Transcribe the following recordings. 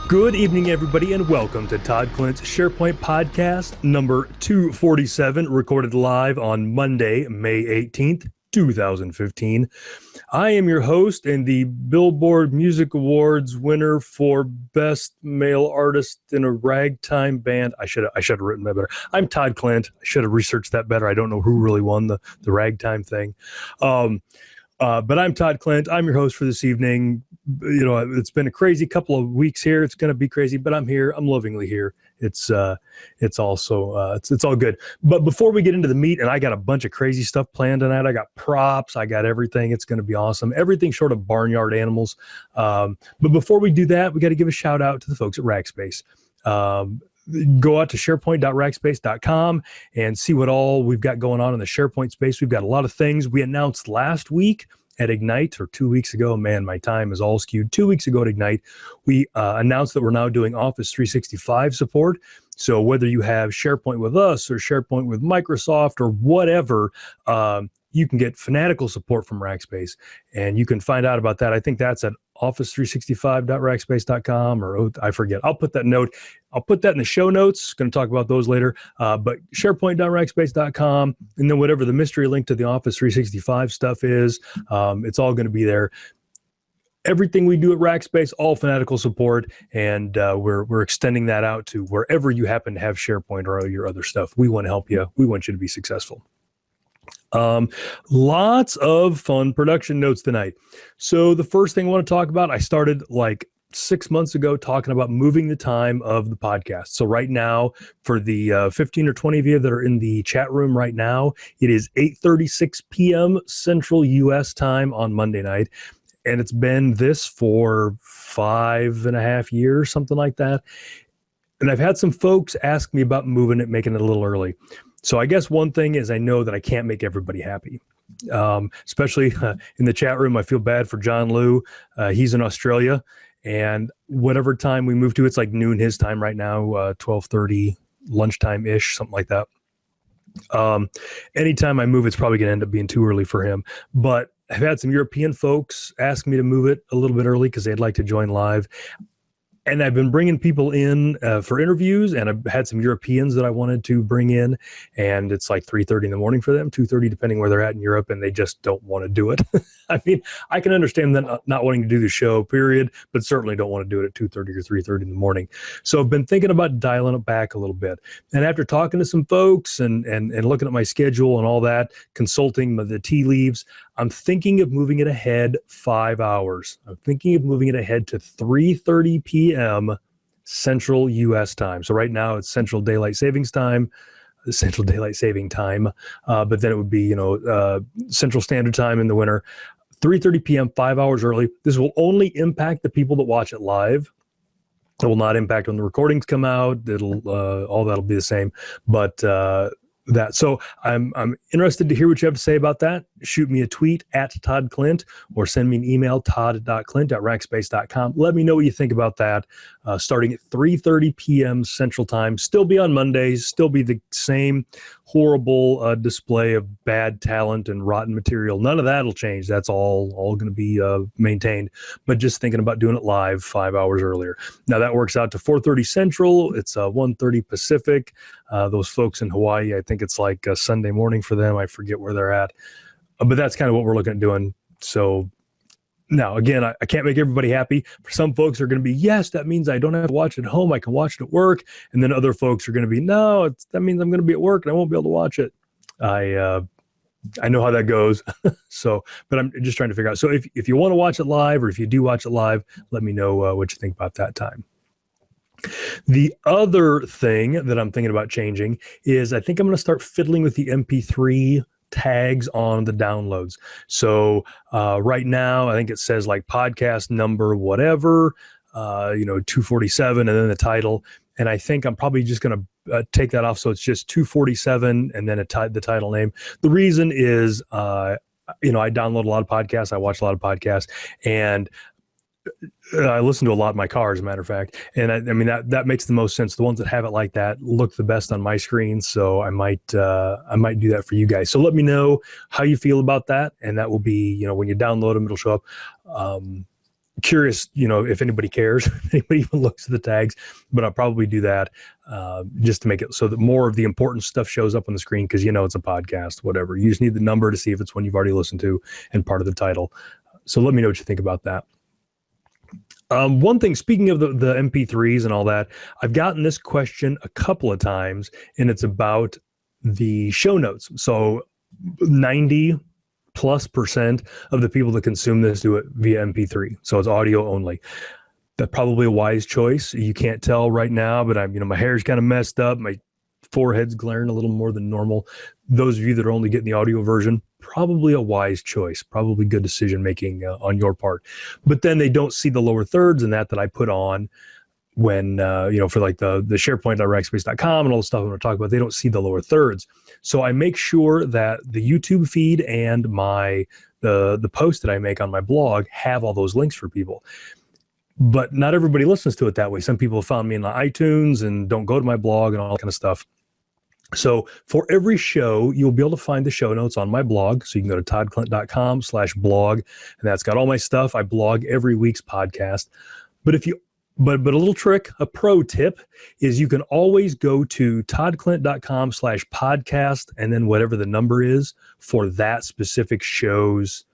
Good evening, everybody, and welcome to Todd Klindt's SharePoint podcast number 247, recorded live on Monday, May 18th, 2015. I am your host and the Billboard Music Awards winner for Best Male Artist in a Ragtime Band. I should have written that better. I'm Todd Klindt. I should have researched that better. I don't know who really won the ragtime thing. But I'm Todd Klindt. I'm your host for this evening. You know, it's been a crazy couple of weeks here. It's going to be crazy, but I'm here. I'm lovingly here. It's all good. But before we get into the meat, and I got a bunch of crazy stuff planned tonight. I got props. I got everything. It's going to be awesome. Everything short of barnyard animals. But before we do that, we got to give a shout out to the folks at Rackspace. Go out to SharePoint.rackspace.com and see what all we've got going on in the SharePoint space. We've got a lot of things we announced last week at Ignite, or 2 weeks ago. Man, my time is all skewed. 2 weeks ago at Ignite, we announced that we're now doing Office 365 support. So whether you have SharePoint with us or SharePoint with Microsoft or whatever, you can get fanatical support from Rackspace, and you can find out about that. I think that's at office365.rackspace.com, or I forget. I'll put that in the show notes. Going to talk about those later. But SharePoint.rackspace.com, and then whatever the mystery link to the Office 365 stuff is, it's all going to be there. Everything we do at Rackspace, all fanatical support, and we're extending that out to wherever you happen to have SharePoint or your other stuff. We want to help you. We want you to be successful. Lots of fun production notes tonight. So the first thing I want to talk about, I started like 6 months ago talking about moving the time of the podcast. So right now, for the 15 or 20 of you that are in the chat room right now, it is 8:36 p.m. Central U.S. time on Monday night. And it's been this for 5.5 years, something like that. And I've had some folks ask me about moving it, making it a little early. So I guess one thing is I know that I can't make everybody happy, especially in the chat room. I feel bad for John Liu. He's in Australia, and whatever time we move to, it's like noon his time right now, 12:30 lunchtime-ish, something like that. Anytime I move, it's probably going to end up being too early for him. But I've had some European folks ask me to move it a little bit early because they'd like to join live. And I've been bringing people in for interviews, and I've had some Europeans that I wanted to bring in, and it's like 3:30 in the morning for them, 2:30 depending where they're at in Europe, and they just don't want to do it. I mean, I can understand them not wanting to do the show, period, but certainly don't want to do it at 2:30 or 3:30 in the morning. So I've been thinking about dialing it back a little bit. And after talking to some folks and looking at my schedule and all that, consulting the tea leaves, I'm thinking of moving it ahead 5 hours. I'm thinking of moving it ahead to 3:30 p.m. Central U.S. time. So right now it's Central Daylight Savings Time, but then it would be, Central Standard Time in the winter. 3:30 p.m., 5 hours early. This will only impact the people that watch it live. It will not impact when the recordings come out. It'll all that'll be the same. But so I'm interested to hear what you have to say about that. Shoot me a tweet at Todd Klindt, or send me an email, todd.klindt@rackspace.com. Let me know what you think about that. Starting at 3:30 p.m. Central Time. Still be on Mondays. Still be the same horrible display of bad talent and rotten material. None of that will change. That's all going to be maintained. But just thinking about doing it live 5 hours earlier. Now that works out to 4:30 Central. It's 1:30 Pacific. Those folks in Hawaii, I think it's like Sunday morning for them. I forget where they're at. But that's kind of what we're looking at doing. So now, again, I can't make everybody happy. For some folks are going to be, yes, that means I don't have to watch it at home. I can watch it at work. And then other folks are going to be, no, that means I'm going to be at work and I won't be able to watch it. I know how that goes. But I'm just trying to figure out. So if you want to watch it live, or if you do watch it live, let me know what you think about that time. The other thing that I'm thinking about changing is I think I'm going to start fiddling with the MP3 tags on the downloads. So right now, I think it says like podcast number, whatever, 247, and then the title. And I think I'm probably just going to take that off. So it's just 247 and then the title name. The reason is, I download a lot of podcasts. I watch a lot of podcasts, and I listen to a lot in my car, as a matter of fact. And I mean, that makes the most sense. The ones that have it like that look the best on my screen. So I might do that for you guys. So let me know how you feel about that. And that will be, when you download them, it'll show up. curious, if anybody cares, if anybody even looks at the tags, but I'll probably do that just to make it so that more of the important stuff shows up on the screen, because it's a podcast, whatever. You just need the number to see if it's one you've already listened to and part of the title. So let me know what you think about that. One thing, speaking of the MP3s and all that, I've gotten this question a couple of times, and it's about the show notes. So 90+% of the people that consume this do it via MP3. So it's audio only. That's probably a wise choice. You can't tell right now, but my hair's kind of messed up. My forehead's glaring a little more than normal. Those of you that are only getting the audio version, probably a wise choice, probably good decision making on your part. But then they don't see the lower thirds and that I put on when, for like the SharePoint.rackspace.com and all the stuff I'm going to talk about. They don't see the lower thirds. So I make sure that the YouTube feed and the post that I make on my blog have all those links for people. But not everybody listens to it that way. Some people have found me in the iTunes and don't go to my blog and all that kind of stuff. So for every show, you'll be able to find the show notes on my blog. So you can go to toddklindt.com/blog, and that's got all my stuff. I blog every week's podcast. But a little trick, a pro tip, is you can always go to toddklindt.com/podcast, and then whatever the number is for that specific show's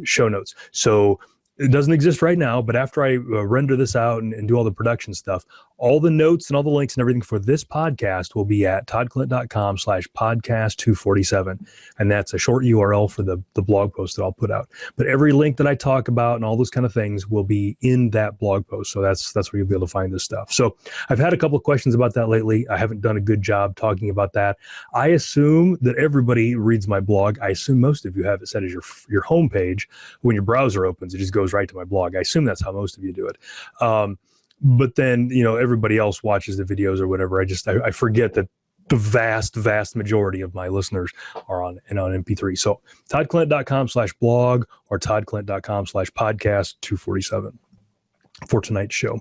show notes. So it doesn't exist right now, but after I render this out and do all the production stuff, all the notes and all the links and everything for this podcast will be at toddklindt.com/podcast247. And that's a short URL for the blog post that I'll put out. But every link that I talk about and all those kind of things will be in that blog post. So that's where you'll be able to find this stuff. So I've had a couple of questions about that lately. I haven't done a good job talking about that. I assume that everybody reads my blog. I assume most of you have it set as your homepage. When your browser opens, it just goes right to my blog. I assume that's how most of you do it. But then, everybody else watches the videos or whatever. I forget that the vast majority of my listeners are on MP3. So toddklindt.com/blog or toddklindt.com/podcast247 for tonight's show.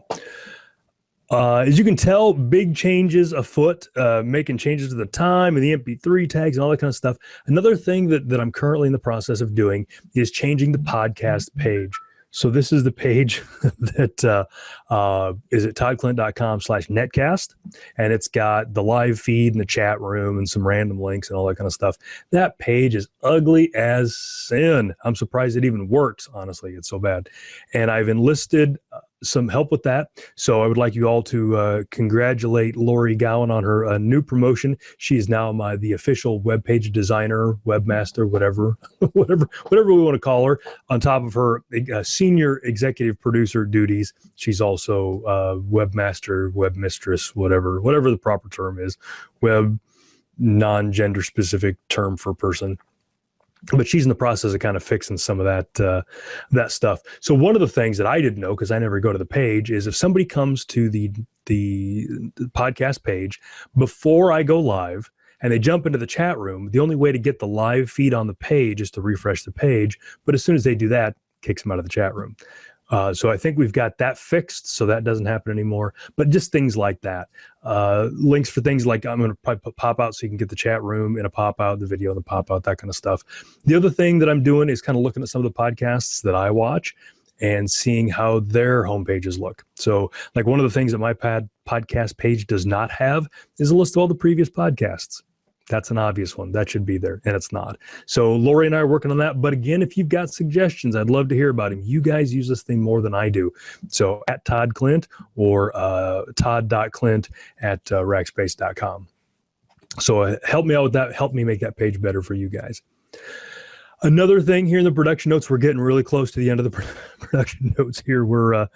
As you can tell, big changes afoot, making changes to the time and the MP3 tags and all that kind of stuff. Another thing that I'm currently in the process of doing is changing the podcast page. So this is the page that is at toddklindt.com/netcast, and it's got the live feed and the chat room and some random links and all that kind of stuff. That page is ugly as sin. I'm surprised it even works, honestly. It's so bad. And I've enlisted some help with that. So I would like you all to congratulate Lori Gowan on her new promotion. She is now the official webpage designer, webmaster, whatever we want to call her. On top of her senior executive producer duties, she's also webmaster, webmistress, whatever the proper term is, web non-gender specific term for person. But she's in the process of kind of fixing some of that stuff. So one of the things that I didn't know, because I never go to the page, is if somebody comes to the podcast page before I go live and they jump into the chat room, the only way to get the live feed on the page is to refresh the page. But as soon as they do that, it kicks them out of the chat room. So I think we've got that fixed, so that doesn't happen anymore. But just things like that. Links for things like I'm going to probably put pop-out so you can get the chat room in a pop-out, the video in the pop-out, that kind of stuff. The other thing that I'm doing is kind of looking at some of the podcasts that I watch and seeing how their homepages look. So like one of the things that my podcast page does not have is a list of all the previous podcasts. That's an obvious one. That should be there, and it's not. So Lori and I are working on that. But again, if you've got suggestions, I'd love to hear about them. You guys use this thing more than I do. So at Todd Klindt or todd.klindt@rackspace.com. So help me out with that. Help me make that page better for you guys. Another thing here in the production notes, we're getting really close to the end of the production notes here. We're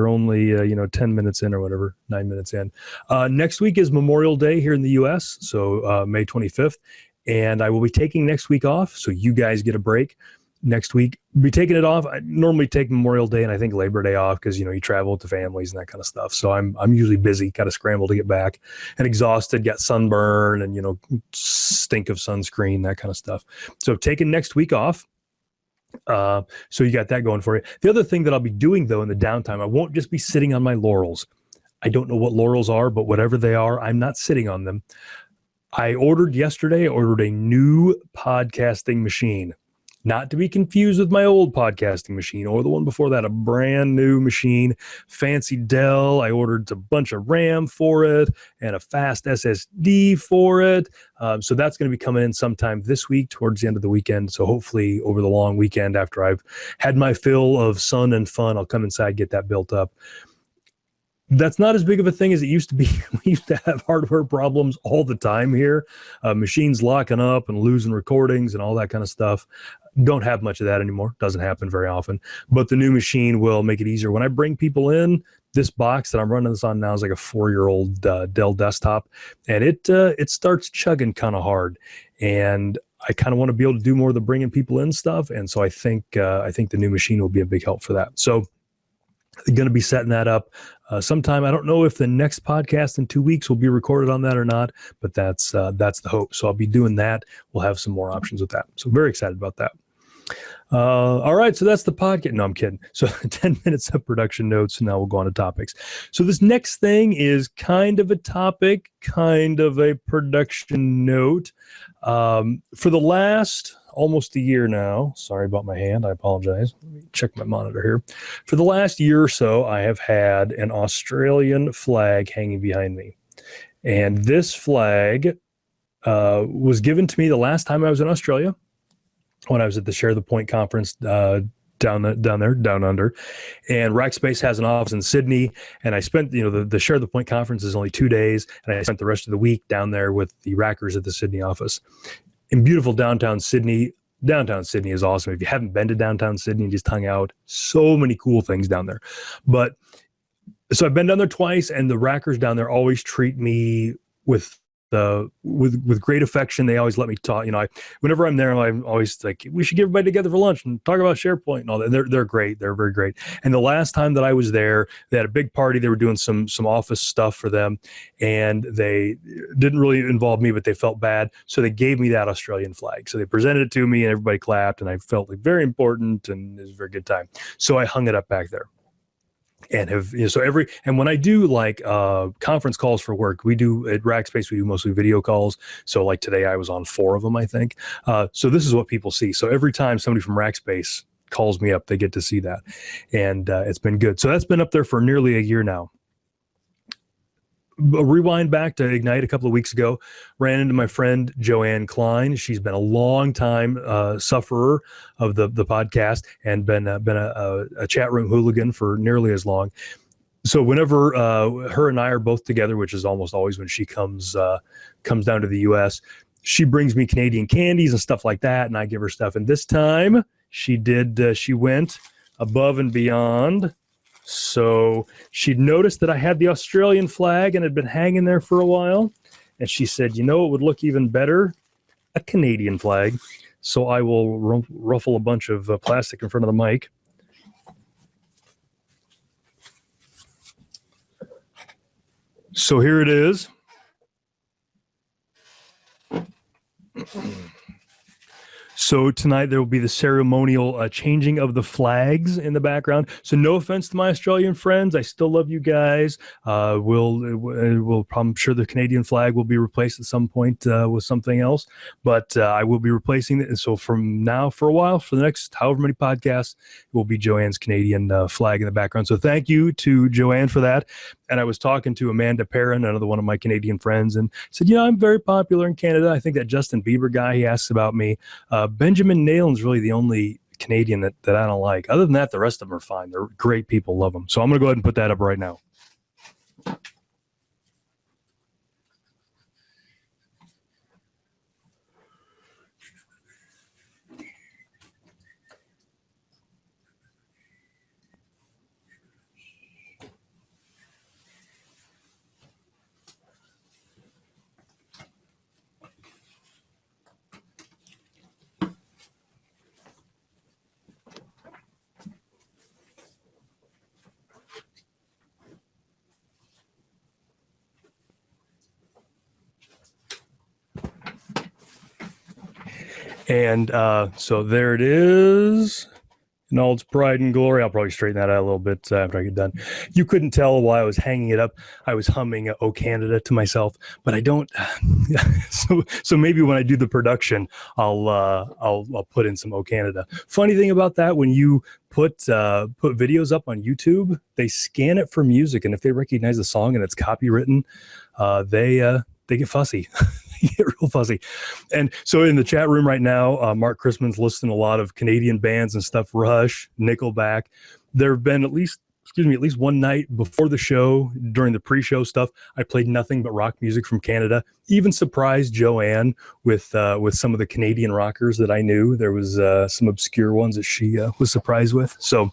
only 10 minutes in or whatever, 9 minutes in. Next week is Memorial Day here in the U.S., so May 25th, and I will be taking next week off, so you guys get a break next week. Be taking it off. I normally take Memorial Day and I think Labor Day off because you travel with the families and that kind of stuff. So I'm usually busy, kind of scramble to get back and exhausted, got sunburn and stink of sunscreen, that kind of stuff. So taking next week off. So you got that going for you. The other thing that I'll be doing though in the downtime, I won't just be sitting on my laurels. I don't know what laurels are, but whatever they are, I'm not sitting on them. I ordered a new podcasting machine. not to be confused with my old podcasting machine or the one before that, a brand new machine, fancy Dell. I ordered a bunch of RAM for it and a fast SSD for it. So that's going to be coming in sometime this week towards the end of the weekend. So hopefully over the long weekend after I've had my fill of sun and fun, I'll come inside, get that built up. That's not as big of a thing as it used to be. We used to have hardware problems all the time here, machines locking up and losing recordings and all that kind of stuff. Don't have much of that anymore. Doesn't happen very often. But the new machine will make it easier. When I bring people in, this box that I'm running this on now is like a 4-year-old Dell desktop, and it starts chugging kind of hard. And I kind of want to be able to do more of the bringing people in stuff. And so I think the new machine will be a big help for that. So going to be setting that up sometime. I don't know if the next podcast in 2 weeks will be recorded on that or not, but that's the hope. So I'll be doing that. We'll have some more options with that. So very excited about that. All right, so that's the podcast. No, I'm kidding. So 10 minutes of production notes, and now we'll go on to topics. So this next thing is kind of a topic, kind of a production note. For the last almost a year now, sorry about my hand, I apologize. Let me check my monitor here. For the last year or so, I have had an Australian flag hanging behind me. And this flag was given to me the last time I was in Australia, when I was at the Share the Point conference down under. And Rackspace has an office in Sydney. And I spent, the Share the Point conference is only 2 days. And I spent the rest of the week down there with the Rackers at the Sydney office. In beautiful downtown Sydney. Downtown Sydney is awesome. If you haven't been to downtown Sydney and just hung out, so many cool things down there. But so I've been down there twice, and the Rackers down there always treat me with great affection. They always let me talk. Whenever I'm there, I'm always like, we should get everybody together for lunch and talk about SharePoint and all that. They're great. They're very great. And the last time that I was there, they had a big party. They were doing some office stuff for them, and they didn't really involve me, but they felt bad. So they gave me that Australian flag. So they presented it to me, and everybody clapped, and I felt like very important, and it was a very good time. So I hung it up back there. And and when I do like conference calls for work, we do at Rackspace, we do mostly video calls. So like today I was on 4 of them, I think. So this is what people see. So every time somebody from Rackspace calls me up, they get to see that. And it's been good. So that's been up there for nearly a year now. Rewind back to Ignite a couple of weeks ago, ran into my friend Joanne Klein. She's been a long time sufferer of the podcast and been a chat room hooligan for nearly as long. So whenever her and I are both together, which is almost always when she comes down to the U.S., she brings me Canadian candies and stuff like that, and I give her stuff. And this time she went above and beyond. So she'd noticed that I had the Australian flag and had been hanging there for a while. And she said, it would look even better, a Canadian flag. So I will ruffle a bunch of plastic in front of the mic. So here it is. So tonight there will be the ceremonial changing of the flags in the background. So no offense to my Australian friends, I still love you guys. I'm sure the Canadian flag will be replaced at some point with something else, but I will be replacing it. And so from now for a while, for the next however many podcasts, it will be Joanne's Canadian flag in the background. So thank you to Joanne for that. And I was talking to Amanda Perrin, another one of my Canadian friends, and said, I'm very popular in Canada. I think that Justin Bieber guy, he asks about me. Benjamin Nayland's really the only Canadian that I don't like. Other than that, the rest of them are fine. They're great people, love them. So I'm going to go ahead and put that up right now. And so there it is. in all its pride and glory. I'll probably straighten that out a little bit after I get done. You couldn't tell while I was hanging it up, I was humming "O Canada" to myself, but I don't. So maybe when I do the production, I'll put in some "O Canada." Funny thing about that, when you put videos up on YouTube, they scan it for music, and if they recognize the song and it's copywritten, they get fussy. They get real fussy. And so in the chat room right now, Mark Chrisman's listing a lot of Canadian bands and stuff: Rush, Nickelback. There have been at least one night before the show, during the pre-show stuff, I played nothing but rock music from Canada. Even surprised Joanne with some of the Canadian rockers that I knew. There was some obscure ones that she was surprised with. So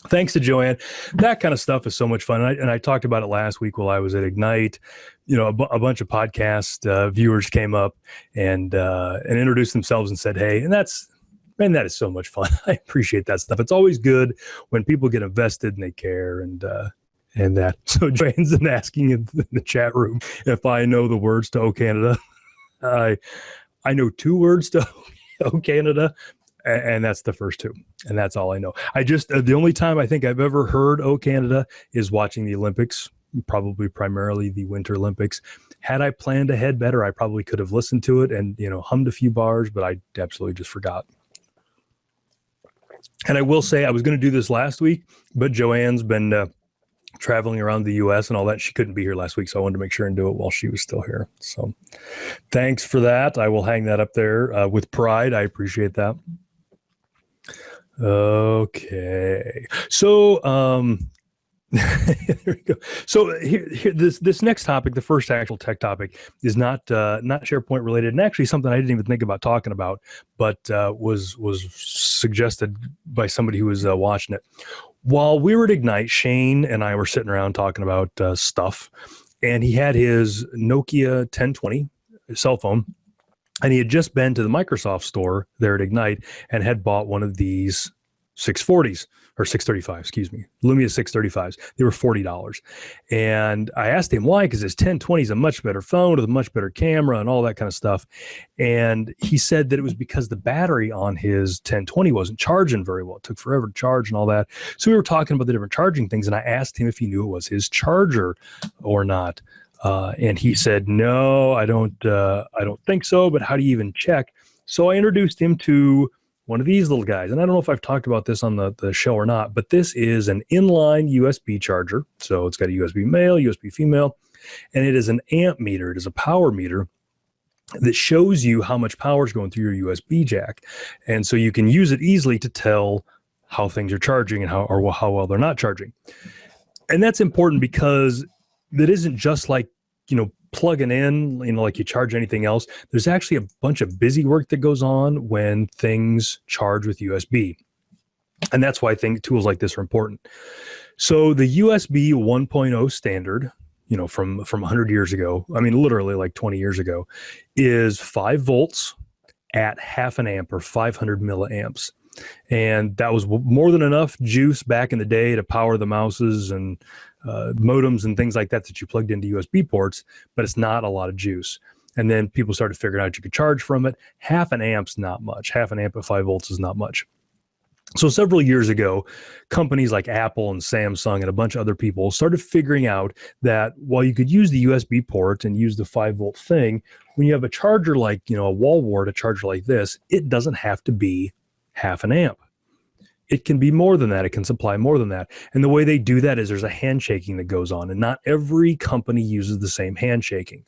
thanks to Joanne. That kind of stuff is so much fun. And I talked about it last week while I was at Ignite. You know, a bunch of podcast viewers came up and introduced themselves and said, "Hey," and that is so much fun. I appreciate that stuff. It's always good when people get invested and they care and that. So Joanne's been asking in the chat room if I know the words to "O Canada." I know 2 words to "O Canada." And that's the first 2. And that's all I know. I just, the only time I think I've ever heard "O Canada" is watching the Olympics, probably primarily the Winter Olympics. Had I planned ahead better, I probably could have listened to it and, hummed a few bars, but I absolutely just forgot. And I will say I was going to do this last week, but Joanne's been traveling around the U.S. and all that. She couldn't be here last week, so I wanted to make sure and do it while she was still here. So thanks for that. I will hang that up there with pride. I appreciate that. Okay, so there we go. So here this next topic, the first actual tech topic, is not SharePoint related, and actually something I didn't even think about talking about, but was suggested by somebody who was watching it. While we were at Ignite, Shane and I were sitting around talking about stuff, and he had his Nokia 1020 cell phone. And he had just been to the Microsoft store there at Ignite and had bought one of these 640s or 635, excuse me, Lumia 635s. They were $40. And I asked him why, because his 1020 is a much better phone with a much better camera and all that kind of stuff. And he said that it was because the battery on his 1020 wasn't charging very well. It took forever to charge and all that. So we were talking about the different charging things, and I asked him if he knew it was his charger or not. And he said, "No, I don't think so, but how do you even check?" So I introduced him to one of these little guys. And I don't know if I've talked about this on the show or not, but this is an inline USB charger. So it's got a USB male, USB female, and it is an amp meter. It is a power meter that shows you how much power is going through your USB jack. And so you can use it easily to tell how things are charging and how well they're not charging. And that's important because that isn't just like, plugging in, like you charge anything else. There's actually a bunch of busy work that goes on when things charge with USB. And that's why I think tools like this are important. So the USB 1.0 standard, from 100 years ago, I mean, literally like 20 years ago, is 5 volts at half an amp or 500 milliamps. And that was more than enough juice back in the day to power the mouses and modems and things like that you plugged into USB ports, but it's not a lot of juice. And then people started figuring out you could charge from it. Half an amp's not much. Half an amp at 5 volts is not much. So several years ago, companies like Apple and Samsung and a bunch of other people started figuring out that while you could use the USB port and use the 5 volt thing, when you have a charger like, a wall wart, a charger like this, it doesn't have to be half an amp. It can be more than that. It can supply more than that. And the way they do that is there's a handshaking that goes on, and not every company uses the same handshaking.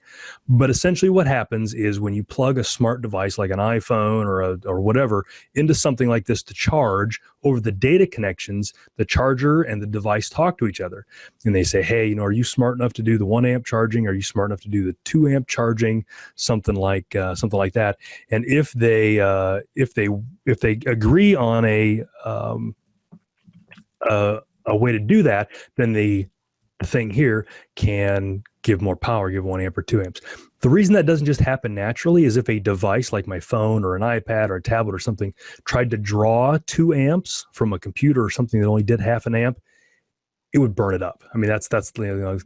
But essentially what happens is when you plug a smart device like an iPhone or whatever into something like this to charge, over the data connections, the charger and the device talk to each other. And they say, "Hey, are you smart enough to do the 1 amp charging? Are you smart enough to do the 2 amp charging?" Something like that. And if they agree on a way to do that, then the thing here can give more power, give 1 amp or 2 amps. The reason that doesn't just happen naturally is if a device like my phone or an iPad or a tablet or something tried to draw 2 amps from a computer or something that only did half an amp, it would burn it up. I mean, that's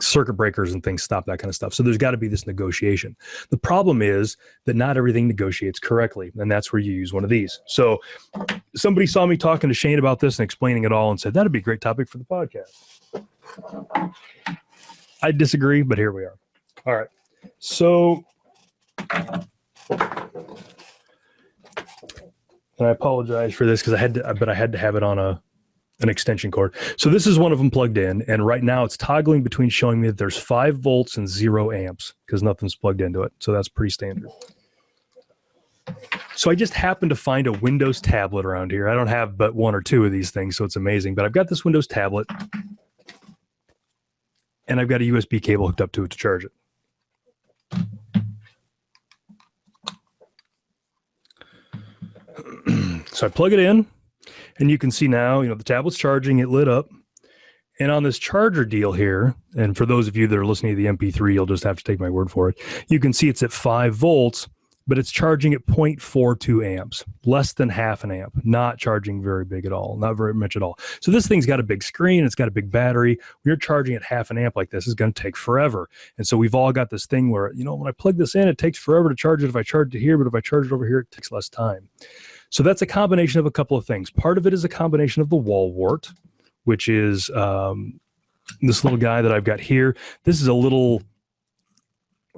circuit breakers and things stop that kind of stuff. So there's got to be this negotiation. The problem is that not everything negotiates correctly, and that's where you use one of these. So somebody saw me talking to Shane about this and explaining it all and said, that'd be a great topic for the podcast. I disagree, but here we are. All right. So, and I apologize for this because I had to have it on an extension cord. So this is one of them plugged in, and right now it's toggling between showing me that there's 5 volts and 0 amps because nothing's plugged into it. So that's pretty standard. So I just happened to find a Windows tablet around here. I don't have but 1 or 2 of these things, so it's amazing. But I've got this Windows tablet, and I've got a USB cable hooked up to it to charge it. So I plug it in, and you can see now, the tablet's charging, it lit up. And on this charger deal here, and for those of you that are listening to the MP3, you'll just have to take my word for it. You can see it's at 5 volts, but it's charging at 0.42 amps, less than half an amp, not charging very big at all, not very much at all. So this thing's got a big screen, it's got a big battery. When you're charging at half an amp like this, it's going to take forever. And so we've all got this thing where, when I plug this in, it takes forever to charge it if I charge it here, but if I charge it over here, it takes less time. So that's a combination of a couple of things. Part of it is a combination of the wall wart, which is this little guy that I've got here. This is a little,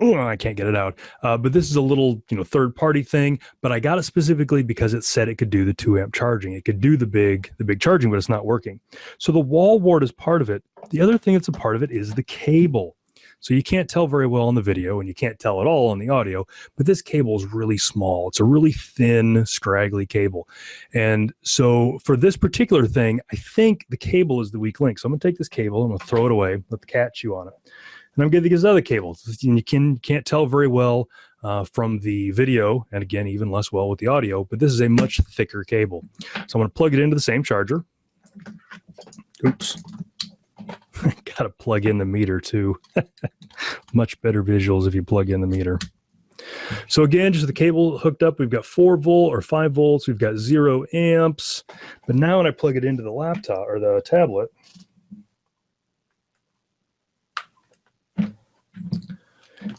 I can't get it out, but this is a little, third-party thing. But I got it specifically because it said it could do the 2 amp charging. It could do the big charging, but it's not working. So the wall wart is part of it. The other thing that's a part of it is the cable. So you can't tell very well in the video, and you can't tell at all in the audio, but this cable is really small. It's a really thin, scraggly cable. And so for this particular thing, I think the cable is the weak link. So I'm going to take this cable, I'm going to throw it away, let the cat chew on it. And I'm going to get these other cables. You can't tell very well from the video, and again, even less well with the audio, but this is a much thicker cable. So I'm going to plug it into the same charger. Oops. Got to plug in the meter too. Much better visuals if you plug in the meter. So again, just the cable hooked up, we've got 4 volt or 5 volts, we've got 0 amps. But now when I plug it into the laptop or the tablet,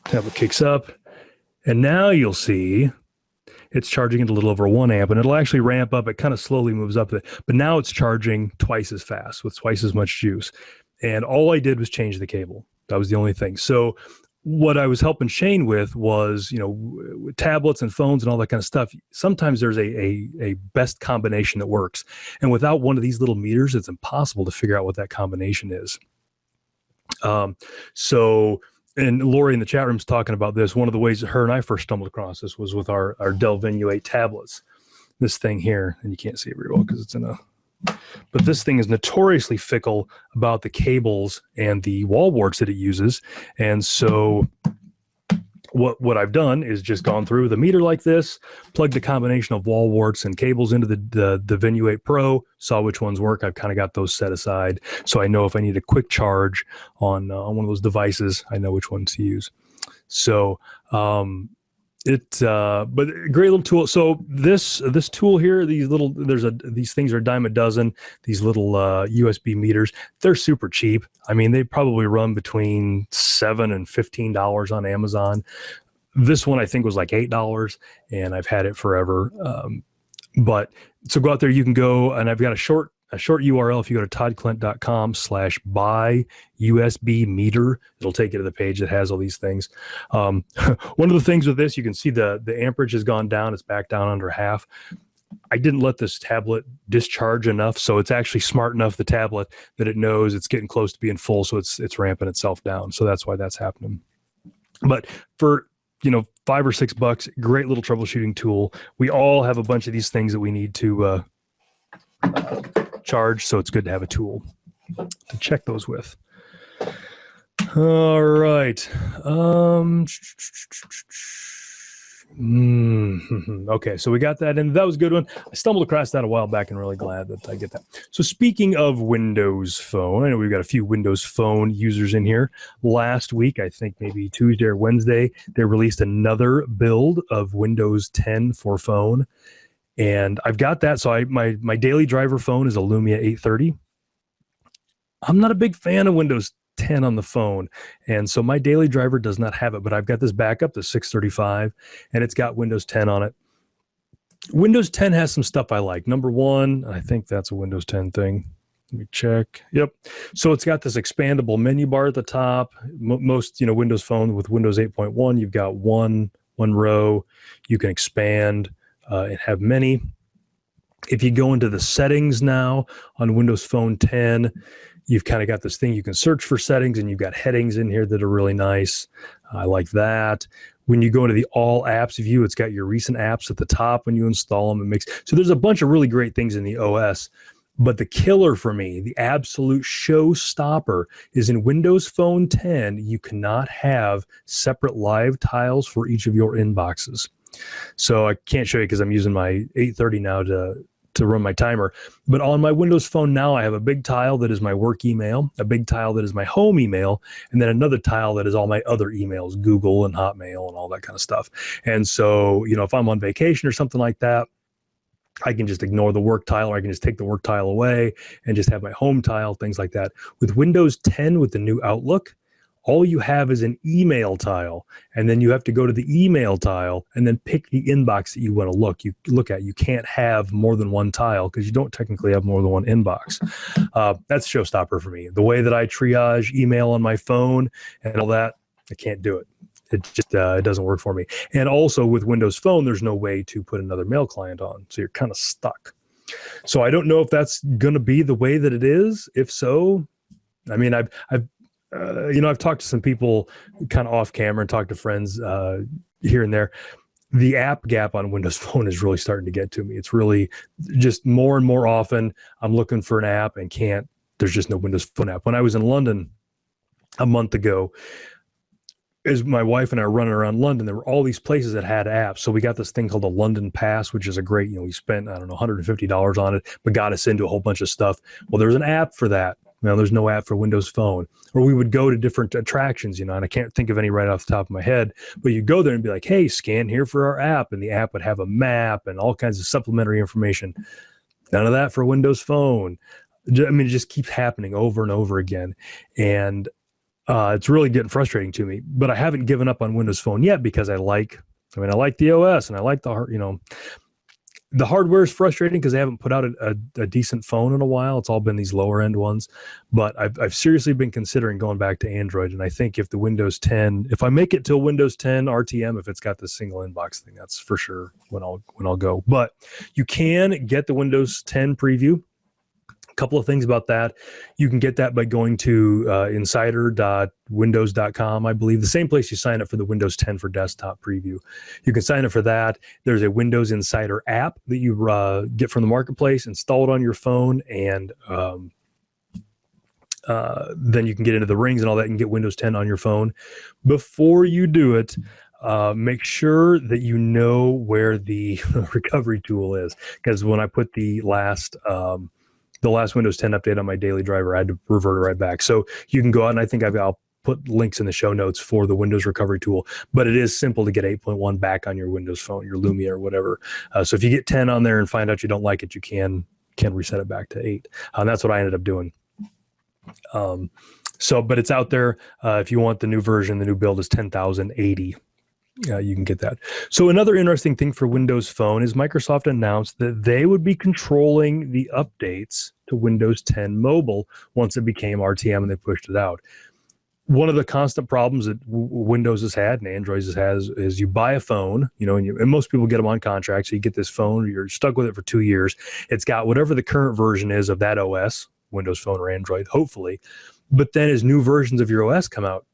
tablet kicks up, and now you'll see it's charging at a little over 1 amp, and it'll actually ramp up. It kind of slowly moves up, but now it's charging twice as fast with twice as much juice. And all I did was change the cable. That was the only thing. So what I was helping Shane with was, with tablets and phones and all that kind of stuff, sometimes there's a best combination that works. And without one of these little meters, it's impossible to figure out what that combination is. And Lori in the chat room is talking about this. One of the ways that her and I first stumbled across this was with our Dell Venue 8 tablets. This thing here, and you can't see it very well because it's in a... But this thing is notoriously fickle about the cables and the wall warts that it uses. And so what I've done is just gone through the meter like this, plugged a combination of wall warts and cables into the Venue 8 Pro, saw which ones work. I've kind of got those set aside. So I know if I need a quick charge on one of those devices, I know which ones to use. So but a great little tool. So this tool here, these things are a dime a dozen. These little USB meters, they're super cheap. I mean, they probably run between $7 and $15 on Amazon. This one I think was like $8, and I've had it forever. But so go out there, you can go, and I've got a short URL. If you go to toddklindt.com/buy USB meter, it'll take you to the page that has all these things. One of the things with this, you can see the amperage has gone down. It's back down under half. I didn't let this tablet discharge enough, so it's actually smart enough, the tablet, that it knows it's getting close to being full, so it's ramping itself down. So that's why that's happening. But for $5 or $6, great little troubleshooting tool. We all have a bunch of these things that we need to charge, so it's good to have a tool to check those with. All right. Okay, so we got that, and that was a good one. I stumbled across that a while back and really glad that I get that. So speaking of Windows Phone, I know we've got a few Windows Phone users in here. Last week, I think maybe Tuesday or Wednesday, they released another build of Windows 10 for phone. And I've got that. So my daily driver phone is a Lumia 830. I'm not a big fan of Windows 10 on the phone. And so my daily driver does not have it, but I've got this backup, the 635, and it's got Windows 10 on it. Windows 10 has some stuff I like. Number one, I think that's a Windows 10 thing. Let me check. Yep. So it's got this expandable menu bar at the top. Most, Windows Phone with Windows 8.1, you've got one row. You can expand and have many. If you go into the settings now on Windows Phone 10, you've kind of got this thing you can search for settings, and you've got headings in here that are really nice. I like that. When you go into the all apps view, it's got your recent apps at the top when you install them. So there's a bunch of really great things in the OS. But the killer for me, the absolute showstopper, is in Windows Phone 10, you cannot have separate live tiles for each of your inboxes. So I can't show you because I'm using my 830 now to run my timer. But on my Windows Phone now, I have a big tile that is my work email, a big tile that is my home email, and then another tile that is all my other emails, Google and Hotmail and all that kind of stuff. And so, if I'm on vacation or something like that, I can just ignore the work tile, or I can just take the work tile away and just have my home tile, things like that. With Windows 10, with the new Outlook, all you have is an email tile, and then you have to go to the email tile and then pick the inbox that you want to look at. You can't have more than one tile because you don't technically have more than one inbox. That's a showstopper for me. The way that I triage email on my phone and all that, I can't do it. It just it doesn't work for me. And also with Windows Phone, there's no way to put another mail client on, so you're kind of stuck. So I don't know if that's going to be the way that it is. If so, I mean, I've talked to some people kind of off camera and talked to friends here and there. The app gap on Windows Phone is really starting to get to me. It's really just more and more often I'm looking for an app and can't. There's just no Windows Phone app. When I was in London a month ago, as my wife and I were running around London, there were all these places that had apps. So we got this thing called the London Pass, which is a great, we spent, I don't know, $150 on it, but got us into a whole bunch of stuff. Well, there's an app for that. There's no app for Windows Phone. Or we would go to different attractions, and I can't think of any right off the top of my head, but you go there and be like, hey, scan here for our app. And the app would have a map and all kinds of supplementary information. None of that for Windows Phone. I mean, it just keeps happening over and over again. And it's really getting frustrating to me, but I haven't given up on Windows Phone yet because I like the OS and I like the hardware is frustrating because they haven't put out a decent phone in a while. It's all been these lower end ones, but I've seriously been considering going back to Android. And I think if the Windows 10, if I make it till Windows 10 RTM, if it's got the single inbox thing, that's for sure when I'll go. But you can get the Windows 10 preview. A couple of things about that. You can get that by going to insider.windows.com, I believe, the same place you sign up for the Windows 10 for desktop preview. You can sign up for that. There's a Windows Insider app that you get from the marketplace, install it on your phone, and then you can get into the rings and all that and get Windows 10 on your phone. Before you do it, make sure that you know where the recovery tool is, because when I put the last Windows 10 update on my daily driver, I had to revert it right back. So you can go out, and I think I'll put links in the show notes for the Windows recovery tool, but it is simple to get 8.1 back on your Windows Phone, your Lumia or whatever. So if you get 10 on there and find out you don't like it, you can reset it back to 8. That's what I ended up doing. But it's out there. If you want the new version, the new build is 10,080. You can get that. So another interesting thing for Windows Phone is Microsoft announced that they would be controlling the updates to Windows 10 Mobile once it became RTM and they pushed it out. One of the constant problems that Windows has had and Android has had is you buy a phone, and most people get them on contract. So you get this phone, you're stuck with it for 2 years. It's got whatever the current version is of that OS, Windows Phone or Android, hopefully. But then as new versions of your OS come out,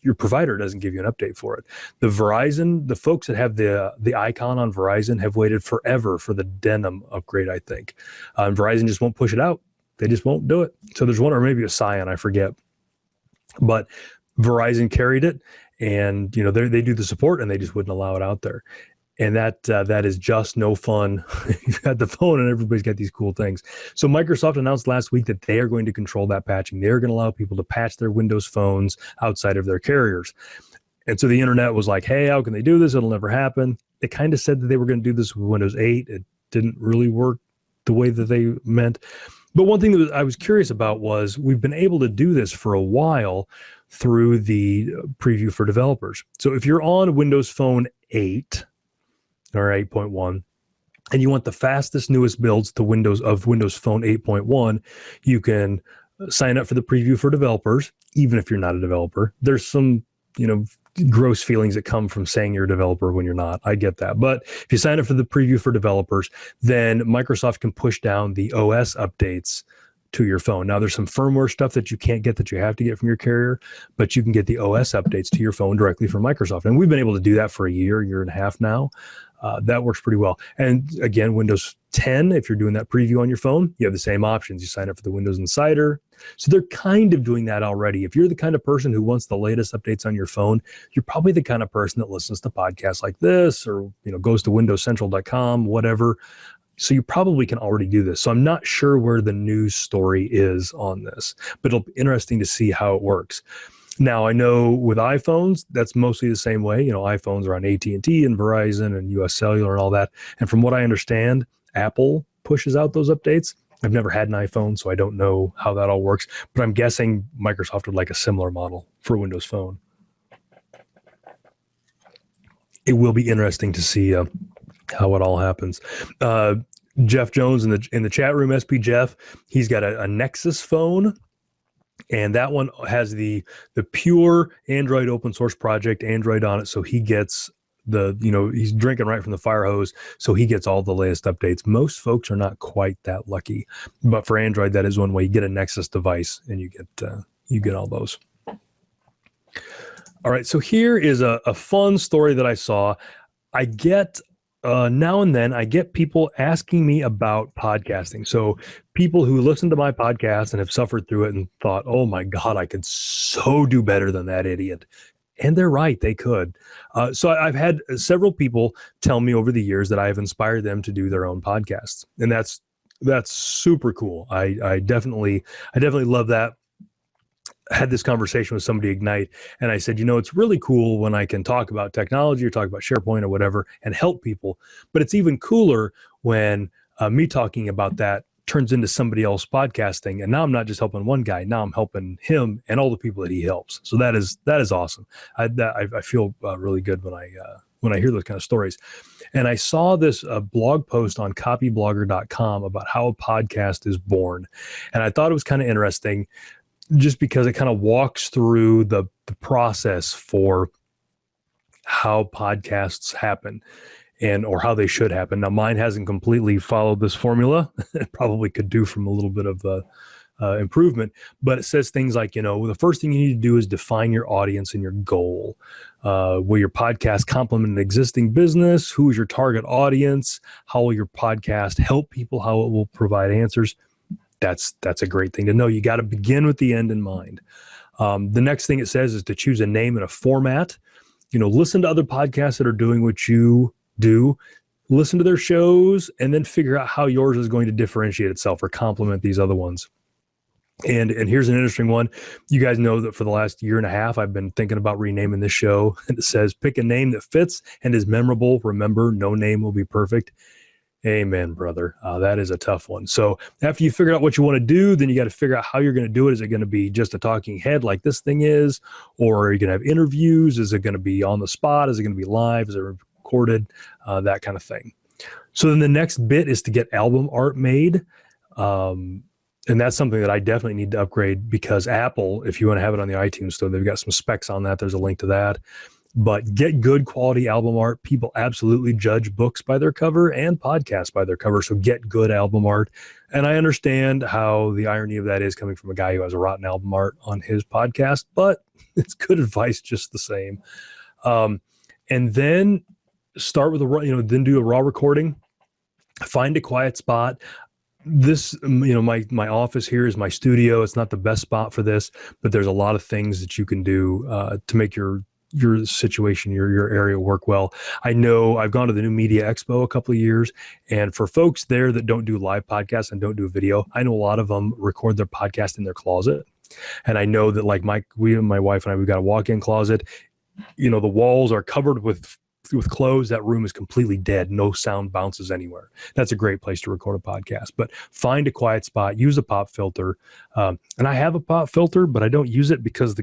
your provider doesn't give you an update for it. The folks that have the icon on Verizon have waited forever for the denim upgrade, I think. Verizon just won't push it out. They just won't do it. So there's one, or maybe a Scion, I forget. But Verizon carried it, and they do the support, and they just wouldn't allow it out there. And that is just no fun. You've got the phone and everybody's got these cool things. So Microsoft announced last week that they are going to control that patching. They're going to allow people to patch their Windows phones outside of their carriers. And so the internet was like, hey, how can they do this? It'll never happen. They kind of said that they were going to do this with Windows 8. It didn't really work the way that they meant. But one thing that I was curious about was we've been able to do this for a while through the preview for developers. So if you're on Windows Phone 8 or 8.1 and you want the fastest, newest builds to Windows Phone 8.1, you can sign up for the preview for developers, even if you're not a developer. There's some, gross feelings that come from saying you're a developer when you're not. I get that. But if you sign up for the preview for developers, then Microsoft can push down the OS updates to your phone. Now, there's some firmware stuff that you can't get that you have to get from your carrier, but you can get the OS updates to your phone directly from Microsoft. And we've been able to do that for a year and a half now. That works pretty well. And again, Windows 10, if you're doing that preview on your phone, you have the same options. You sign up for the Windows Insider. So they're kind of doing that already. If you're the kind of person who wants the latest updates on your phone, you're probably the kind of person that listens to podcasts like this or goes to windowscentral.com, whatever. So you probably can already do this. So I'm not sure where the news story is on this, but it'll be interesting to see how it works. Now, I know with iPhones, that's mostly the same way. iPhones are on AT&T and Verizon and US Cellular and all that. And from what I understand, Apple pushes out those updates. I've never had an iPhone, so I don't know how that all works. But I'm guessing Microsoft would like a similar model for Windows Phone. It will be interesting to see how it all happens. Jeff Jones in the chat room, SP Jeff, he's got a Nexus phone. And that one has the pure Android open source project, Android on it. So he gets he's drinking right from the fire hose. So he gets all the latest updates. Most folks are not quite that lucky. But for Android, that is one way. You get a Nexus device and you get all those. All right. So here is a fun story that I saw. I get now and then I get people asking me about podcasting. So people who listen to my podcast and have suffered through it and thought, oh my God, I could so do better than that idiot. And they're right, they could. So I've had several people tell me over the years that I have inspired them to do their own podcasts. And that's super cool. I definitely love that. I had this conversation with somebody at Ignite, and I said, it's really cool when I can talk about technology or talk about SharePoint or whatever and help people. But it's even cooler when me talking about that turns into somebody else podcasting. And now I'm not just helping one guy. Now I'm helping him and all the people that he helps. So that is awesome. I feel really good when I hear those kind of stories. And I saw this blog post on copyblogger.com about how a podcast is born. And I thought it was kind of interesting, just because it kind of walks through the process for how podcasts happen or how they should happen. Now, mine hasn't completely followed this formula. It probably could do from a little bit of improvement, but it says things like, the first thing you need to do is define your audience and your goal. Will your podcast complement an existing business? Who is your target audience? How will your podcast help people? How it will provide answers? That's a great thing to know. You got to begin with the end in mind. The next thing it says is to choose a name and a format. Listen to other podcasts that are doing what you do. Listen to their shows and then figure out how yours is going to differentiate itself or complement these other ones. And here's an interesting one. You guys know that for the last year and a half, I've been thinking about renaming this show. And it says, pick a name that fits and is memorable. Remember, no name will be perfect. Amen, brother. That is a tough one. So after you figure out what you want to do, then you got to figure out how you're going to do it. Is it going to be just a talking head like this thing is? Or are you going to have interviews? Is it going to be on the spot? Is it going to be live? Is it recorded? That kind of thing. So then the next bit is to get album art made. And that's something that I definitely need to upgrade, because Apple, if you want to have it on the iTunes store, they've got some specs on that. There's a link to that. But get good quality album art. People absolutely judge books by their cover and podcasts by their cover. So get good album art. And I understand how the irony of that is, coming from a guy who has a rotten album art on his podcast, but it's good advice just the same. And then start with then do a raw recording. Find a quiet spot. This, my office here is my studio. It's not the best spot for this, but there's a lot of things that you can do to make your situation, your area work well. I know I've gone to the New Media Expo a couple of years, and for folks there that don't do live podcasts and don't do video, I know a lot of them record their podcast in their closet. And I know that my wife and I, we've got a walk-in closet. The walls are covered with with closed, that room is completely dead. No sound bounces anywhere. That's a great place to record a podcast. But find a quiet spot, use a pop filter. And I have a pop filter, but I don't use it because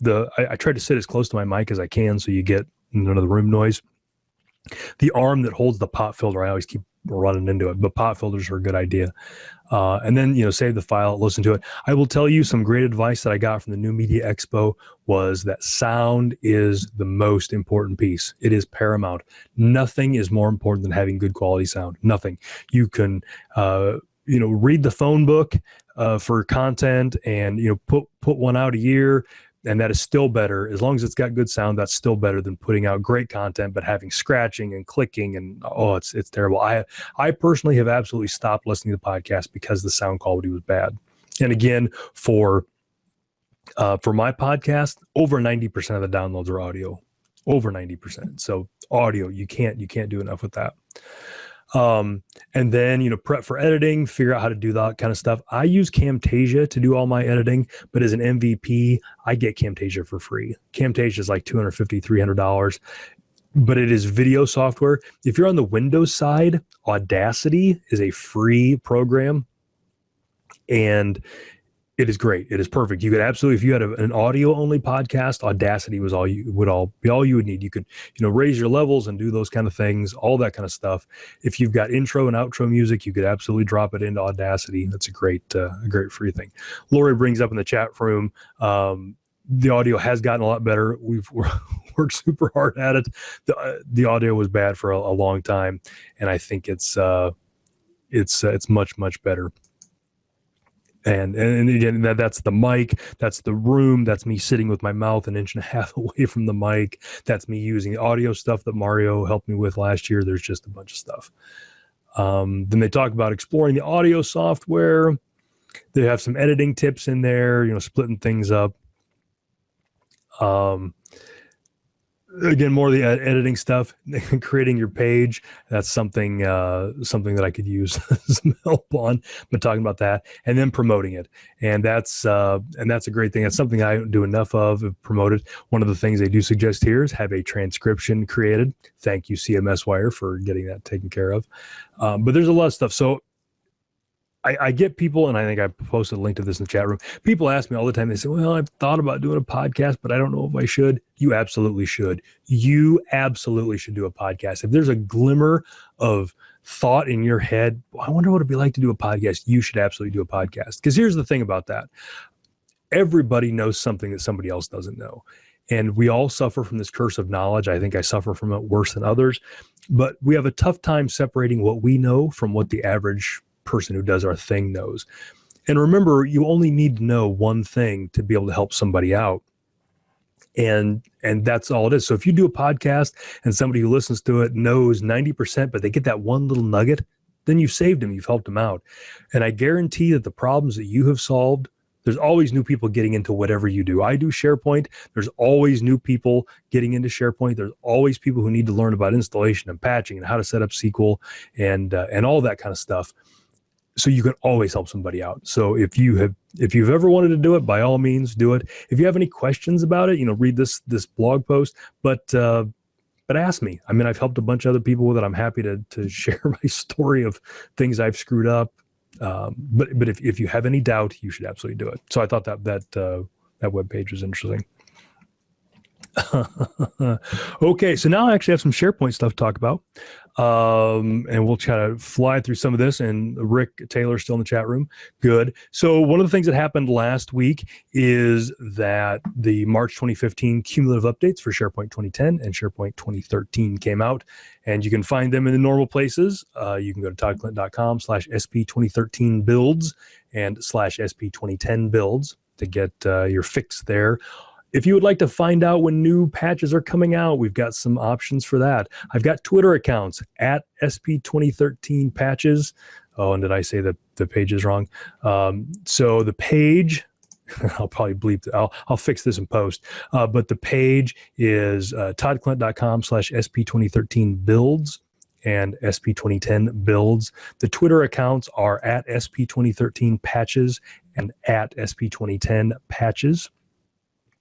I try to sit as close to my mic as I can so you get none of the room noise. The arm that holds the pop filter, I always keep running into it, but pop filters are a good idea. And then, save the file, listen to it. I will tell you some great advice that I got from the New Media Expo was that sound is the most important piece. It is paramount. Nothing is more important than having good quality sound. Nothing. You can, read the phone book for content and, put one out a year. And that is still better. As long as it's got good sound, that's still better than putting out great content, but having scratching and clicking and, it's terrible. I personally have absolutely stopped listening to podcasts because the sound quality was bad. And again, for my podcast, over 90% of the downloads are audio, over 90%. So audio, you can't do enough with that. And then, prep for editing, figure out how to do that kind of stuff. I use Camtasia to do all my editing, but as an MVP, I get Camtasia for free. Camtasia is like $250, $300, but it is video software. If you're on the Windows side, Audacity is a free program and it is great. It is perfect. You could absolutely, if you had an audio only podcast, Audacity was all you would need. You could, raise your levels and do those kind of things, all that kind of stuff. If you've got intro and outro music, you could absolutely drop it into Audacity. That's a great free thing. Lori brings up in the chat room, the audio has gotten a lot better. We've worked super hard at it. The audio was bad for a long time, and I think it's much, much better. And again, that's the mic, that's the room, that's me sitting with my mouth an inch and a half away from the mic. That's me using the audio stuff that Mario helped me with last year. There's just a bunch of stuff. Then they talk about exploring the audio software. They have some editing tips in there, splitting things up. Again, more of the editing stuff, creating your page. That's something that I could use some help on, but talking about that and then promoting it. And that's a great thing. That's something I don't do enough of, promoted. One of the things they do suggest here is have a transcription created. Thank you, CMS Wire, for getting that taken care of. But there's a lot of stuff. So I get people, and I think I posted a link to this in the chat room. People ask me all the time, they say, well, I've thought about doing a podcast, but I don't know if I should. You absolutely should. You absolutely should do a podcast. If there's a glimmer of thought in your head, I wonder what it'd be like to do a podcast, you should absolutely do a podcast. Because here's the thing about that. Everybody knows something that somebody else doesn't know. And we all suffer from this curse of knowledge. I think I suffer from it worse than others. But we have a tough time separating what we know from what the average person who does our thing knows. And remember, you only need to know one thing to be able to help somebody out. And that's all it is. So if you do a podcast and somebody who listens to it knows 90%, but they get that one little nugget, then you've saved them, you've helped them out. And I guarantee that the problems that you have solved, there's always new people getting into whatever you do. I do SharePoint. There's always new people getting into SharePoint. There's always people who need to learn about installation and patching and how to set up SQL and all that kind of stuff. So you can always help somebody out. So if you've ever wanted to do it, by all means, do it. If you have any questions about it, read this blog post, but ask me. I mean, I've helped a bunch of other people with it. I'm happy to share my story of things I've screwed up. But if you have any doubt, you should absolutely do it. So I thought that webpage was interesting. Okay, so now I actually have some SharePoint stuff to talk about. And we'll try to fly through some of this. And Rick Taylor's still in the chat room. Good. So one of the things that happened last week is that the March 2015 cumulative updates for SharePoint 2010 and SharePoint 2013 came out. And you can find them in the normal places. You can go to toddklindt.com/SP2013 builds and /SP2010 builds to get your fix there. If you would like to find out when new patches are coming out, we've got some options for that. I've got Twitter accounts at SP2013 patches. Oh, and did I say that the page is wrong? So the page, I'll probably bleep it. I'll fix this in post. But the page is toddklindt.com/SP2013 builds and SP2010 builds. The Twitter accounts are at SP2013 patches and at SP2010 patches.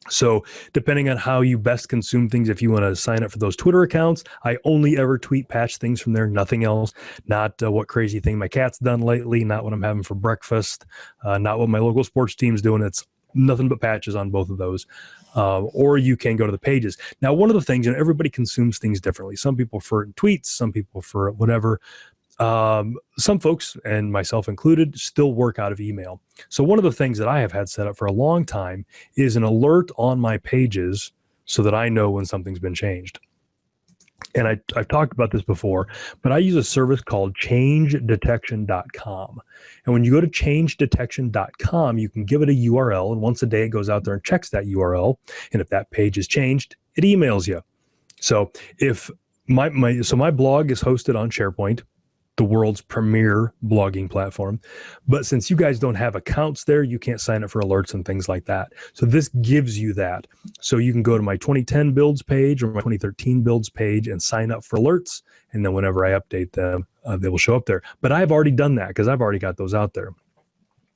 So depending on how you best consume things, if you want to sign up for those Twitter accounts, I only ever tweet patch things from there, nothing else. Not what crazy thing my cat's done lately, not what I'm having for breakfast, not what my local sports team's doing. It's nothing but patches on both of those. Or you can go to the pages. Now, one of the things, and everybody consumes things differently. Some people for tweets, some people for whatever. Some folks, and myself included, still work out of email. So one of the things that I have had set up for a long time is an alert on my pages so that I know when something's been changed. And I've talked about this before, but I use a service called changedetection.com. And when you go to changedetection.com, you can give it a URL, and once a day it goes out there and checks that URL. And if that page is changed, it emails you. So if my blog is hosted on SharePoint, the world's premier blogging platform. But since you guys don't have accounts there, you can't sign up for alerts and things like that. So this gives you that. So you can go to my 2010 builds page or my 2013 builds page and sign up for alerts. And then whenever I update them, they will show up there. But I've already done that because I've already got those out there.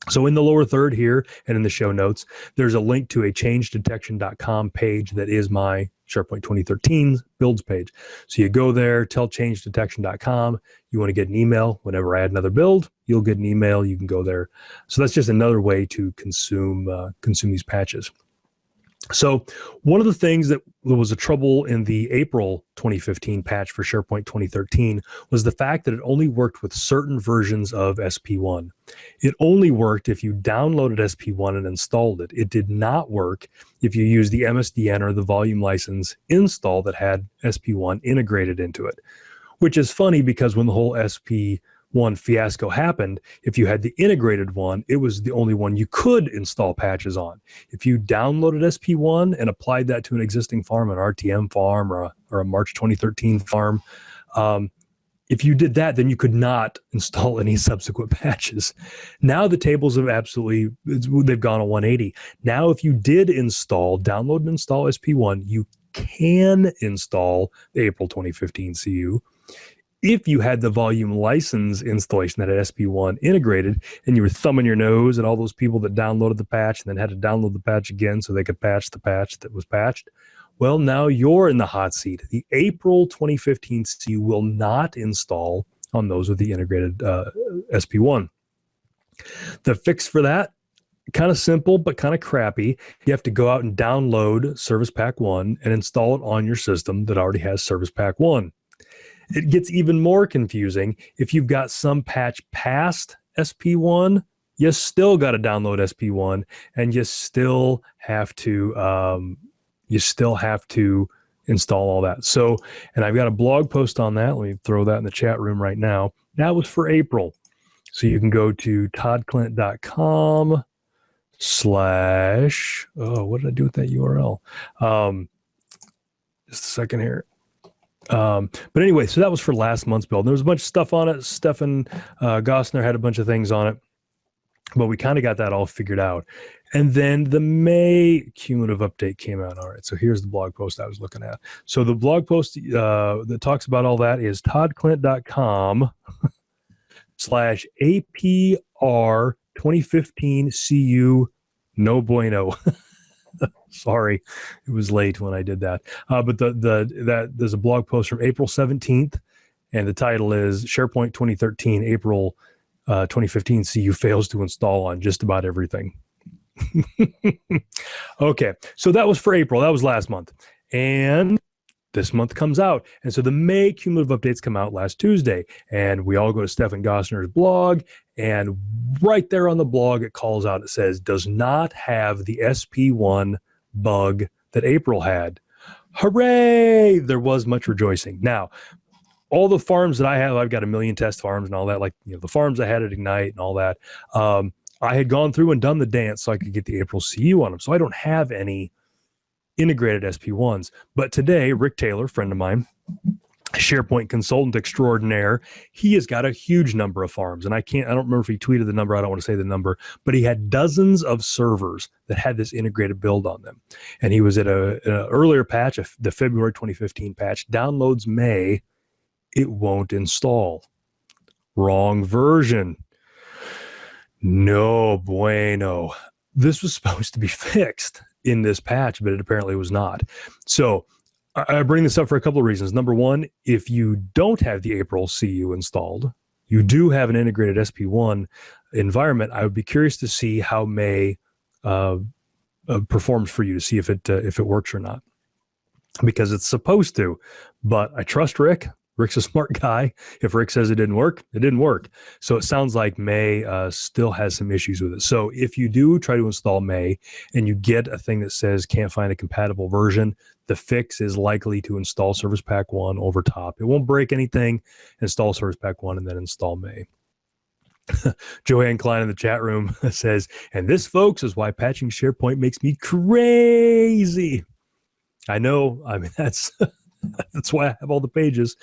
So in the lower third here and in the show notes, there's a link to a changedetection.com page that is my SharePoint 2013 builds page. So you go there, tell changedetection.com, you want to get an email. Whenever I add another build, you'll get an email. You can go there. So that's just another way to consume these patches. So one of the things that was a trouble in the April 2015 patch for SharePoint 2013 was the fact that it only worked with certain versions of SP1. It only worked if you downloaded SP1 and installed it. It did not work if you used the MSDN or the volume license install that had SP1 integrated into it, which is funny because when the whole SP1 fiasco happened, if you had the integrated one, it was the only one you could install patches on. If you downloaded SP1 and applied that to an existing farm, an RTM farm or a March 2013 farm, if you did that, then you could not install any subsequent patches. Now the tables have they've gone a 180. Now if you did download and install SP1, you can install the April 2015 CU. If you had the volume license installation that had SP1 integrated and you were thumbing your nose at all those people that downloaded the patch and then had to download the patch again so they could patch the patch that was patched, well, now you're in the hot seat. The April 2015 CU will not install on those with the integrated SP1. The fix for that, kind of simple, but kind of crappy. You have to go out and download Service Pack 1 and install it on your system that already has Service Pack 1. It gets even more confusing. If you've got some patch past SP1, you still got to download SP1, and you still have to install all that. So, and I've got a blog post on that. Let me throw that in the chat room right now. That was for April. So you can go to toddklindt.com/ what did I do with that URL? Just a second here. But anyway, so that was for last month's build. There was a bunch of stuff on it. Stefan Gossner had a bunch of things on it, but we kind of got that all figured out. And then the May cumulative update came out. All right, so here's the blog post I was looking at. So the blog post that talks about all that is toddklindt.com /APR 2015 CU no bueno. Sorry, it was late when I did that. But there's a blog post from April 17th, and the title is SharePoint 2013 April 2015 CU fails to install on just about everything. Okay, so that was for April. That was last month. And this month comes out. And so the May cumulative updates come out last Tuesday. And we all go to Stefan Gossner's blog. And right there on the blog, it calls out, it says, does not have the SP1 bug that April had. Hooray! There was much rejoicing. Now, all the farms that I have, I've got a million test farms and all that, like, the farms I had at Ignite and all that. I had gone through and done the dance so I could get the April CU on them. So I don't have any integrated SP1s. But today, Rick Taylor, friend of mine, SharePoint consultant extraordinaire, he has got a huge number of farms. And I don't remember if he tweeted the number. I don't want to say the number, but he had dozens of servers that had this integrated build on them. And he was at an earlier patch, the February 2015 patch, downloads May, it won't install. Wrong version. No bueno. This was supposed to be fixed. in this patch, but it apparently was not. So I bring this up for a couple of reasons. Number one, if you don't have the April CU installed, you do have an integrated SP1 environment, I would be curious to see how May performs for you, to see if it works or not, because it's supposed to. But I trust Rick. Rick's a smart guy. If Rick says it didn't work, it didn't work. So it sounds like May still has some issues with it. So if you do try to install May and you get a thing that says can't find a compatible version, the fix is likely to install Service Pack 1 over top. It won't break anything. Install Service Pack 1 and then install May. Joanne Klein in the chat room says, and this, folks, is why patching SharePoint makes me crazy. I know. I mean, that's why I have all the pages.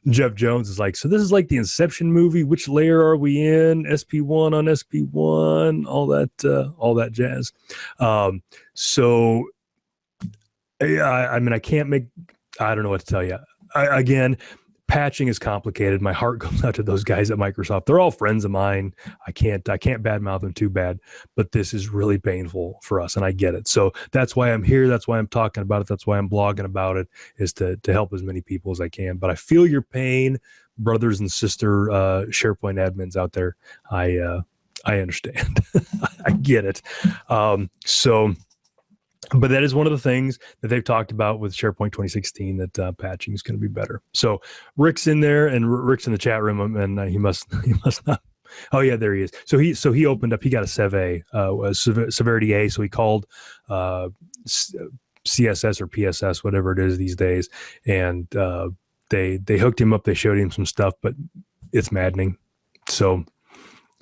Jeff Jones is like, so this is like the Inception movie. Which layer are we in? SP1 on SP1, all that jazz. So I mean, I don't know what to tell you. Again, patching is complicated. My heart goes out to those guys at Microsoft. They're all friends of mine. I can't badmouth them too bad, but this is really painful for us, and I get it. So that's why I'm here. That's why I'm talking about it. That's why I'm blogging about it, is to help as many people as I can. But I feel your pain, brothers and sister SharePoint admins out there. I understand. I get it. But that is one of the things that they've talked about with SharePoint 2016, that patching is going to be better. So Rick's in there, and Rick's in the chat room, and he must not. Oh yeah, there he is. So he opened up. He got a severity A. So he called CSS or PSS, whatever it is these days, and they hooked him up. They showed him some stuff, but it's maddening. So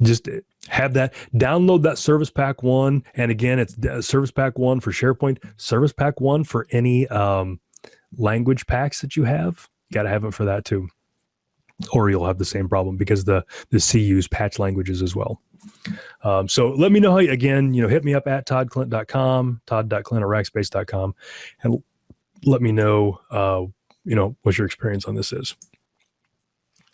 just have that, download that Service Pack 1. And again, it's Service Pack 1 for SharePoint, Service Pack 1 for any language packs that you have. You got to have it for that too, or you'll have the same problem, because the CUs patch languages as well. So let me know how you, again, hit me up at toddklindt.com, todd.klindt@rackspace.com, and let me know, what your experience on this is.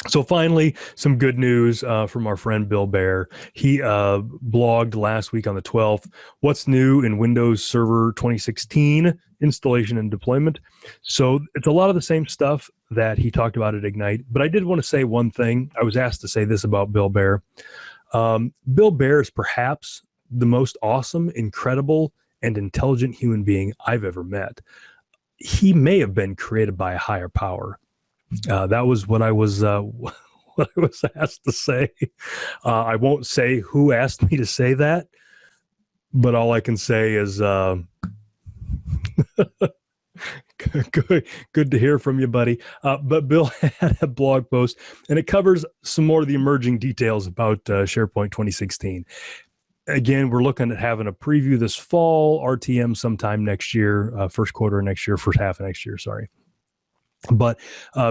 So finally, some good news from our friend Bill Bear. He blogged last week on the 12th, what's new in Windows Server 2016 installation and deployment. So it's a lot of the same stuff that he talked about at Ignite, but I did want to say one thing. I was asked to say this about Bill Bear. Bill Bear is perhaps the most awesome, incredible, and intelligent human being I've ever met. He may have been created by a higher power. That was what I was asked to say. I won't say who asked me to say that, but all I can say is good to hear from you, buddy. But Bill had a blog post, and it covers some more of the emerging details about SharePoint 2016. Again, we're looking at having a preview this fall, RTM sometime next year, first quarter of next year, first half of next year, sorry. But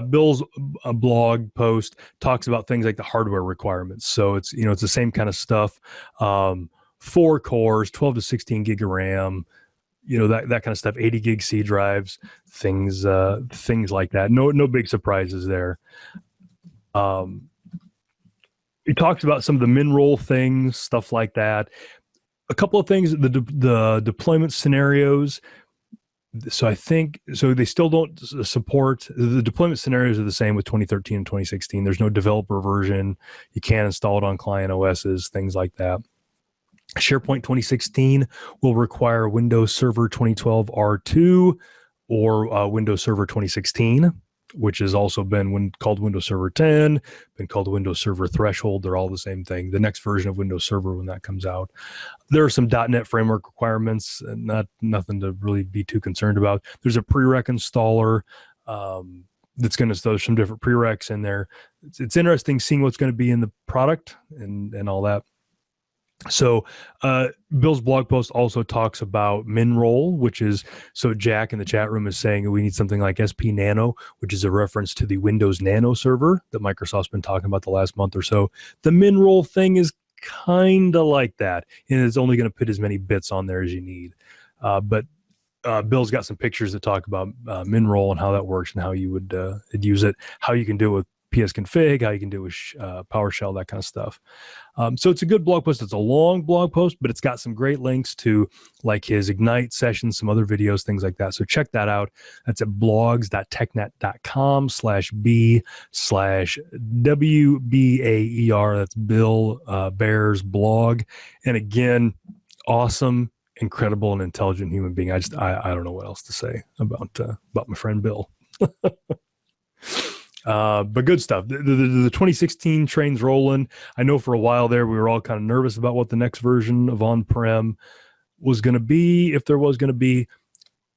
Bill's blog post talks about things like the hardware requirements. So it's the same kind of stuff. 4 cores, 12 to 16 gig of RAM, that kind of stuff. 80 gig C drives, things like that. No big surprises there. He talks about some of the min-roll things, stuff like that. A couple of things, the deployment scenarios. So I think, they still don't support, the deployment scenarios are the same with 2013 and 2016. There's no developer version. You can't install it on client OSs, things like that. SharePoint 2016 will require Windows Server 2012 R2 or Windows Server 2016, which has also been called Windows Server 10, been called Windows Server Threshold. They're all the same thing. The next version of Windows Server when that comes out. There are some .NET framework requirements, and nothing to really be too concerned about. There's a prereq installer that's going to throw some different prereqs in there. It's interesting seeing what's going to be in the product and all that. So Bill's blog post also talks about min-roll, which is, so Jack in the chat room is saying we need something like SP Nano, which is a reference to the Windows Nano server that Microsoft's been talking about the last month or so. The min-roll thing is kind of like that, and it's only going to put as many bits on there as you need. But Bill's got some pictures that talk about min-roll and how that works and how you would use it, how you can do it with psconfig, how you can do with PowerShell, that kind of stuff. So it's a good blog post. It's a long blog post, but it's got some great links to like his Ignite sessions, some other videos, things like that. So check that out. That's at blogs.technet.com/B/WBAER. That's Bill Bear's blog. And again, awesome, incredible, and intelligent human being. I don't know what else to say about my friend Bill. But good stuff. The 2016 train's rolling. I know for a while there, we were all kind of nervous about what the next version of on-prem was going to be, if there was going to be.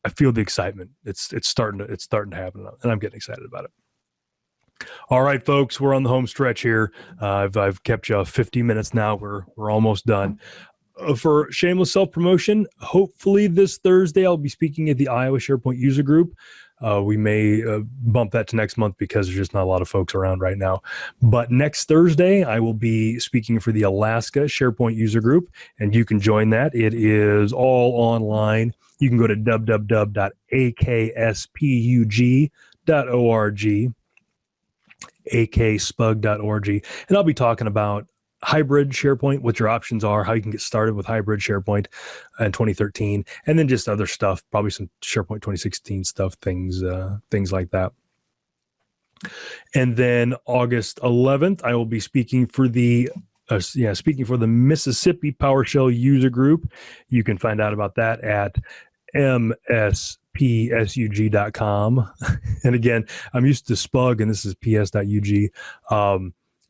I feel the excitement. It's starting to happen, and I'm getting excited about it. All right, folks, we're on the home stretch here. I've kept you 50 minutes now. We're almost done. For shameless self-promotion, hopefully this Thursday I'll be speaking at the Iowa SharePoint user group. We may bump that to next month because there's just not a lot of folks around right now. But next Thursday, I will be speaking for the Alaska SharePoint user group, and you can join that. It is all online. You can go to www.akspug.org, akspug.org, and I'll be talking about hybrid SharePoint, what your options are, how you can get started with hybrid SharePoint in 2013, and then just other stuff, probably some SharePoint 2016 stuff, things like that. And then August 11th, I will be speaking for the Mississippi PowerShell user group. You can find out about that at mspsug.com. And again, I'm used to Spug, and this is ps.ug,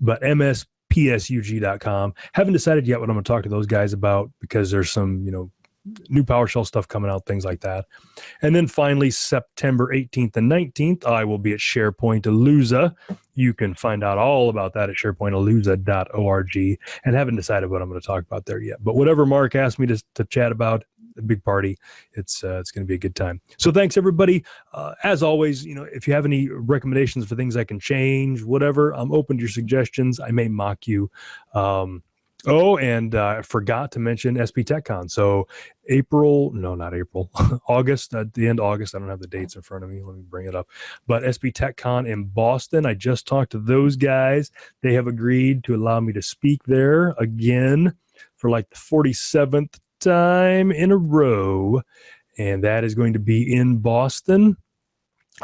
but mspsug.com. Haven't decided yet what I'm going to talk to those guys about, because there's some, new PowerShell stuff coming out, things like that. And then finally, September 18th and 19th, I will be at SharePoint Palooza. You can find out all about that at sharepointpalooza.org, and haven't decided what I'm going to talk about there yet. But whatever Mark asked me to chat about, a big party, it's going to be a good time. So thanks, everybody. As always, if you have any recommendations for things I can change, whatever, I'm open to your suggestions. I may mock you. And I forgot to mention SP TechCon. So August, at the end of August, I don't have the dates in front of me. Let me bring it up. But SP TechCon in Boston, I just talked to those guys. They have agreed to allow me to speak there again for like the 47th time in a row. And that is going to be in Boston,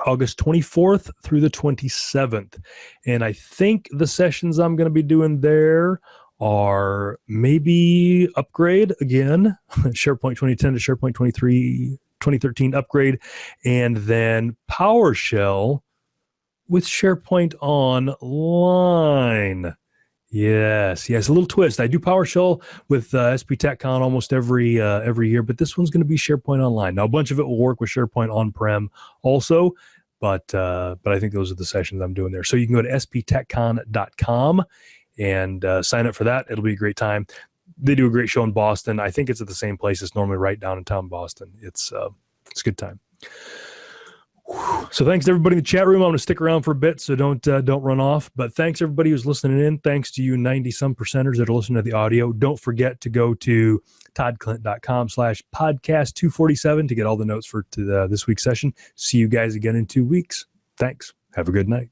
August 24th through the 27th. And I think the sessions I'm going to be doing there are maybe upgrade again, SharePoint 2010 to SharePoint 2013 upgrade, and then PowerShell with SharePoint Online. Yes, a little twist. I do PowerShell with SP TechCon almost every year, but this one's going to be SharePoint Online. Now, a bunch of it will work with SharePoint on-prem also, but I think those are the sessions I'm doing there. So you can go to sptechcon.com and sign up for that. It'll be a great time. They do a great show in Boston. I think it's at the same place. It's normally right downtown Boston. It's a good time. So thanks to everybody in the chat room. I'm going to stick around for a bit, so don't run off. But thanks everybody who's listening in. Thanks to you 90-some percenters that are listening to the audio. Don't forget to go to toddklindt.com/podcast247 to get all the notes for this week's session. See you guys again in 2 weeks. Thanks. Have a good night.